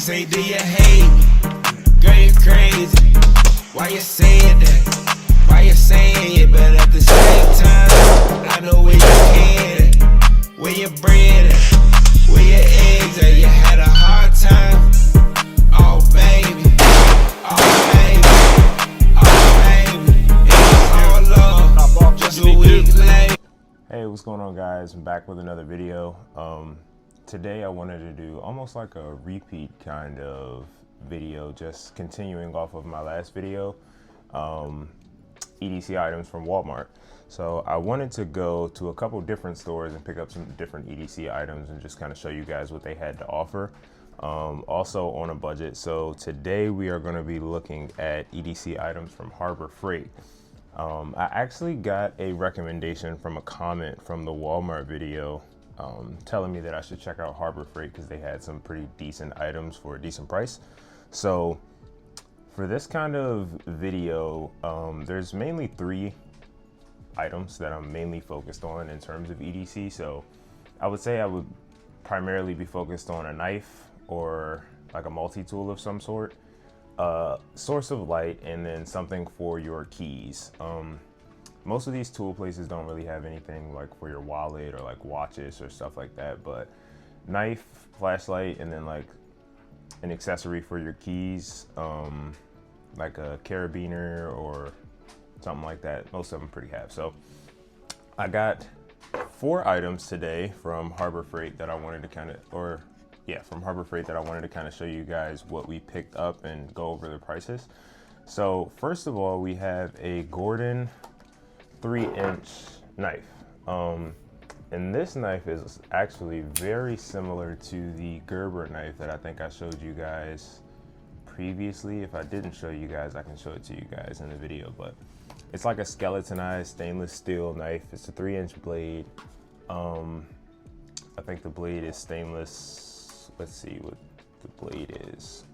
say, do you hate me? Girl, you crazy. Why you saying that? Why you saying it? But at the same time, I know where you can, where your bread at, where your eggs at. You had a hard time. Oh baby, oh baby, oh baby. It's all love, just a week later. Hey, what's going on, guys? I'm back with another video. Today I wanted to do almost like a repeat kind of video, just continuing off of my last video, EDC items from Walmart. So I wanted to go to a couple different stores and pick up some different EDC items and just kind of show you guys what they had to offer, also on a budget. So today we are going to be looking at EDC items from Harbor Freight. I actually got a recommendation from a comment from the Walmart video telling me that I should check out Harbor Freight because they had some pretty decent items for a decent price. So for this kind of video, there's mainly 3 items that I'm mainly focused on in terms of EDC. So I would say I would primarily be focused on a knife or like a multi-tool of some sort, source of light, and then something for your keys. Most of these tool places don't really have anything like for your wallet or like watches or stuff like that, but knife, flashlight, and then like an accessory for your keys, like a carabiner or something like that. Most of them pretty have. So I got 4 items today from Harbor Freight that I wanted to kind of, from Harbor Freight that I wanted to kind of show you guys what we picked up and go over the prices. So first of all, we have a Gordon 3-inch knife. And this knife is actually very similar to the Gerber knife that I think I showed you guys previously. If I didn't show you guys, I can show it to you guys in the video, but it's like a skeletonized stainless steel knife. It's a 3-inch blade. I think the blade is stainless. Let's see what the blade is.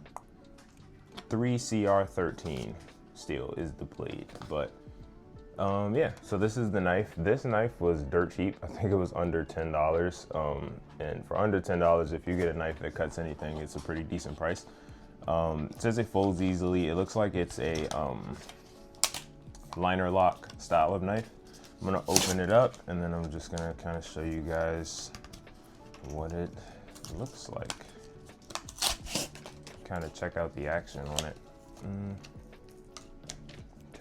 3CR13 steel is the blade, but yeah, so this is the knife. This knife was dirt cheap. I think it was under $10. And for under $10, if you get a knife that cuts anything, it's a pretty decent price. It says it folds easily. It looks like it's a liner lock style of knife. I'm gonna open it up and then I'm just gonna kind of show you guys what it looks like. Kind of check out the action on it.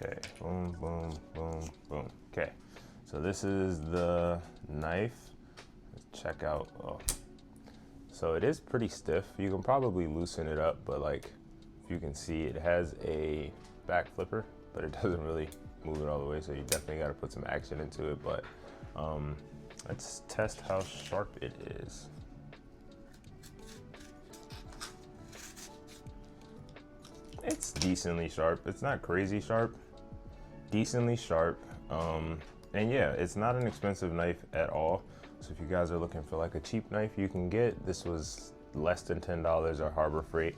Okay, boom, boom, boom, boom. Okay, so this is the knife. Let's check out. Oh, so it is pretty stiff. You can probably loosen it up, but like if you can see, it has a back flipper, but it doesn't really move it all the way. So you definitely got to put some action into it. But let's test how sharp it is. It's decently sharp. It's not crazy sharp, decently sharp. And yeah, it's not an expensive knife at all. So if you guys are looking for like a cheap knife you can get, this was less than $10 at Harbor Freight.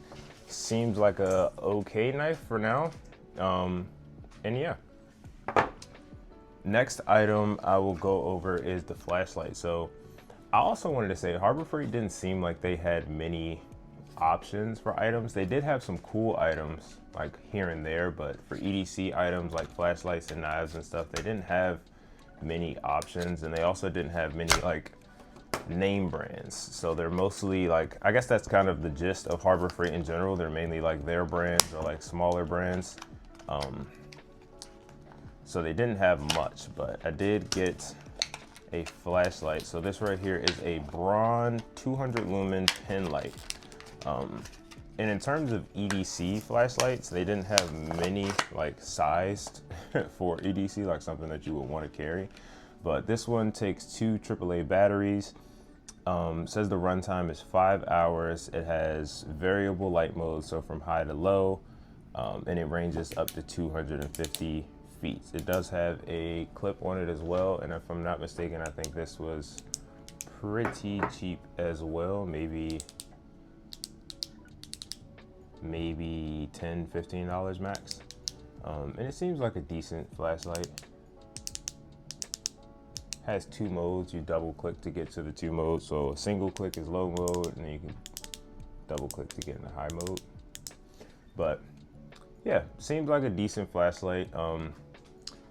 Seems like a okay knife for now. And yeah. Next item I will go over is the flashlight. So I also wanted to say Harbor Freight didn't seem like they had many options for items. They did have some cool items like here and there, but for EDC items like flashlights and knives and stuff, they didn't have many options, and they also didn't have many like name brands. So they're mostly like, I guess that's kind of the gist of Harbor Freight in general. They're mainly like their brands or like smaller brands. So they didn't have much, but I did get a flashlight. So this right here is a Bron 200 lumen pin light. And in terms of EDC flashlights, they didn't have many like sized for EDC, like something that you would want to carry. But this one takes 2 AAA batteries. Says the runtime is 5 hours. It has variable light mode, so from high to low, and it ranges up to 250 feet. It does have a clip on it as well, and if I'm not mistaken, I think this was pretty cheap as well, maybe $10–15 max. And it seems like a decent flashlight. Has 2 modes. You double click to get to the 2 modes. So a single click is low mode, and then you can double click to get into high mode. But yeah, seems like a decent flashlight.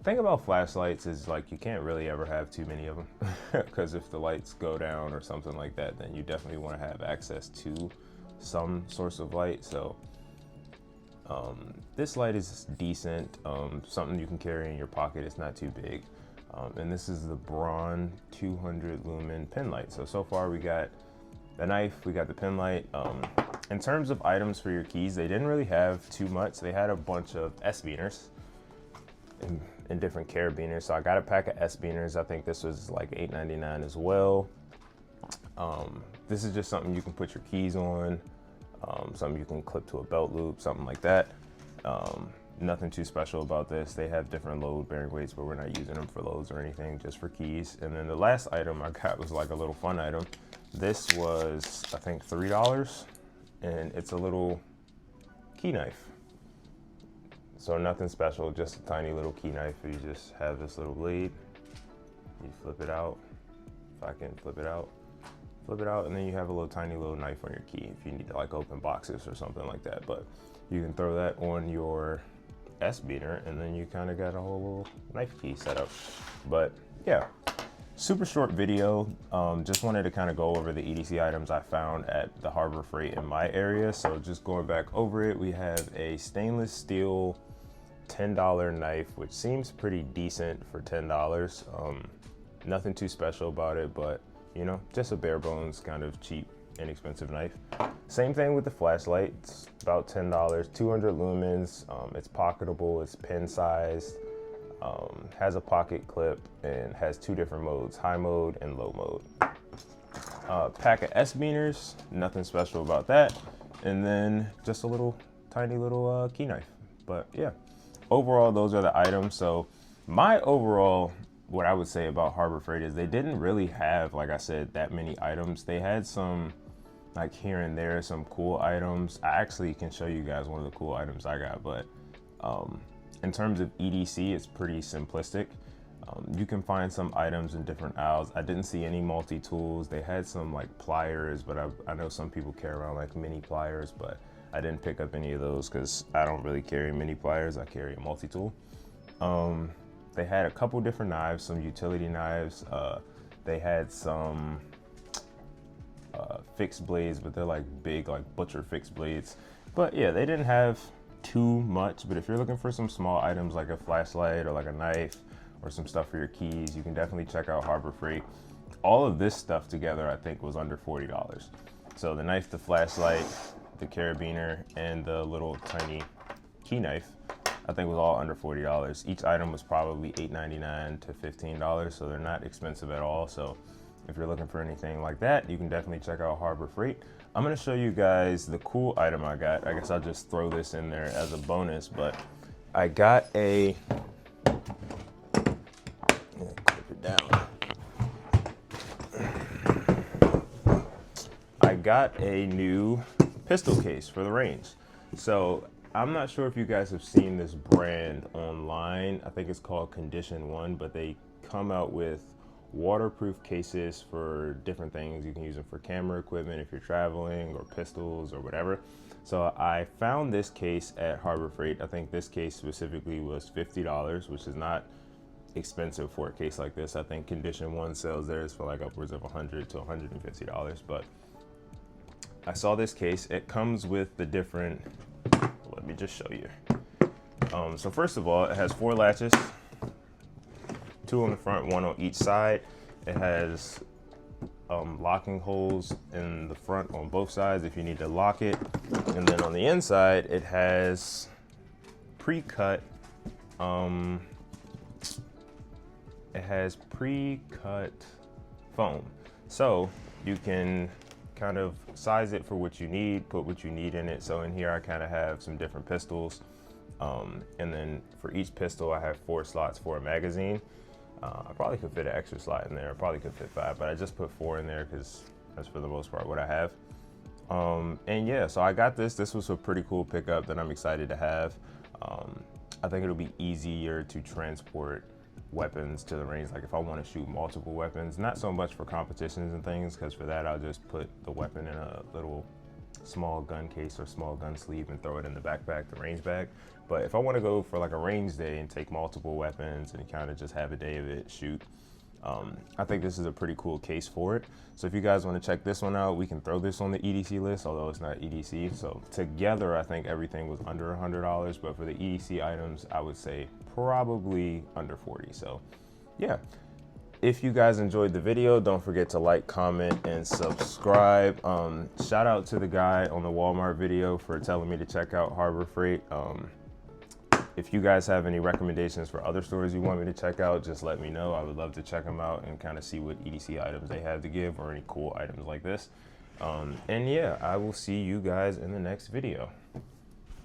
Thing about flashlights is like you can't really ever have too many of them because if the lights go down or something like that, then you definitely want to have access to some source of light. So this light is decent, something you can carry in your pocket. It's not too big. And this is the Bron 200 lumen pen light. So far we got the knife, we got the pen light. In terms of items for your keys, they didn't really have too much. They had a bunch of S-beaners in different carabiners. So I got a pack of S-beaners. I think this was like $8.99 as well. This is just something you can put your keys on, something you can clip to a belt loop, something like that. Nothing too special about this. They have different load bearing weights, but we're not using them for loads or anything, just for keys. And then the last item I got was like a little fun item. This was, I think, $3, and it's a little key knife. So nothing special, just a tiny little key knife. You just have this little blade, you flip it out. If I can flip it out, and then you have a little tiny little knife on your key if you need to like open boxes or something like that. But you can throw that on your S-beaner, and then you kind of got a whole little knife key set up. But yeah, super short video. Just wanted to kind of go over the EDC items I found at the Harbor Freight in my area. So just going back over it, we have a stainless steel $10 knife, which seems pretty decent for $10. Nothing too special about it, but you know, just a bare bones kind of cheap, inexpensive knife. Same thing with the flashlight. It's about $10, 200 lumens. It's pocketable, it's pen sized, has a pocket clip, and has two different modes, high mode and low mode. Pack of S-beaners, nothing special about that. And then just a little tiny little key knife. But yeah, overall, those are the items. So my overall, what I would say about Harbor Freight is they didn't really have, like I said, that many items. They had some, like here and there, some cool items. I actually can show you guys one of the cool items I got, but in terms of EDC, it's pretty simplistic. You can find some items in different aisles. I didn't see any multi-tools. They had some like pliers, but I know some people carry around like mini pliers, but I didn't pick up any of those because I don't really carry mini pliers. I carry a multi-tool. They had a couple different knives, some utility knives. They had some fixed blades, but they're like big, like butcher fixed blades. But yeah, they didn't have too much. But if you're looking for some small items like a flashlight or like a knife or some stuff for your keys, you can definitely check out Harbor Freight. All of this stuff together, I think, was under $40. So the knife, the flashlight, the carabiner, and the little tiny key knife, I think was all under $40. Each item was probably $8.99 to $15, so they're not expensive at all. So if you're looking for anything like that, you can definitely check out Harbor Freight. I'm gonna show you guys the cool item I got. I guess I'll just throw this in there as a bonus, but I got a, clip it down. I got a new pistol case for the range. So I'm not sure if you guys have seen this brand online. I think it's called Condition One, but they come out with waterproof cases for different things. You can use them for camera equipment if you're traveling, or pistols or whatever. So I found this case at Harbor Freight. I think this case specifically was $50, which is not expensive for a case like this. I think Condition One sells theirs for like upwards of $100 to $150, but I saw this case. It comes with the different, let me just show you. So first of all, it has 4 latches, 2 on the front, 1 on each side. It has locking holes in the front on both sides if you need to lock it. And then on the inside, it has pre-cut, foam. So you can kind of size it for what you need, put what you need in it. So in here, I kind of have some different pistols. And then for each pistol, I have 4 slots for a magazine. I probably could fit an extra slot in there. I probably could fit 5, but I just put 4 in there because that's for the most part what I have. And yeah, so I got this. This was a pretty cool pickup that I'm excited to have. I think it'll be easier to transport weapons to the range. Like if I want to shoot multiple weapons, not so much for competitions and things, because for that I'll just put the weapon in a little small gun case or small gun sleeve and throw it in the backpack, the range bag. But if I want to go for like a range day and take multiple weapons and kind of just have a day of it, shoot, I think this is a pretty cool case for it. So if you guys want to check this one out, we can throw this on the EDC list, although it's not EDC. So together, I think everything was under $100, but for the EDC items, I would say probably under 40. So yeah, if you guys enjoyed the video, don't forget to like, comment, and subscribe. Shout out to the guy on the Walmart video for telling me to check out Harbor Freight. If you guys have any recommendations for other stores you want me to check out, just let me know. I would love to check them out and kind of see what EDC items they have to give or any cool items like this. And yeah, I will see you guys in the next video.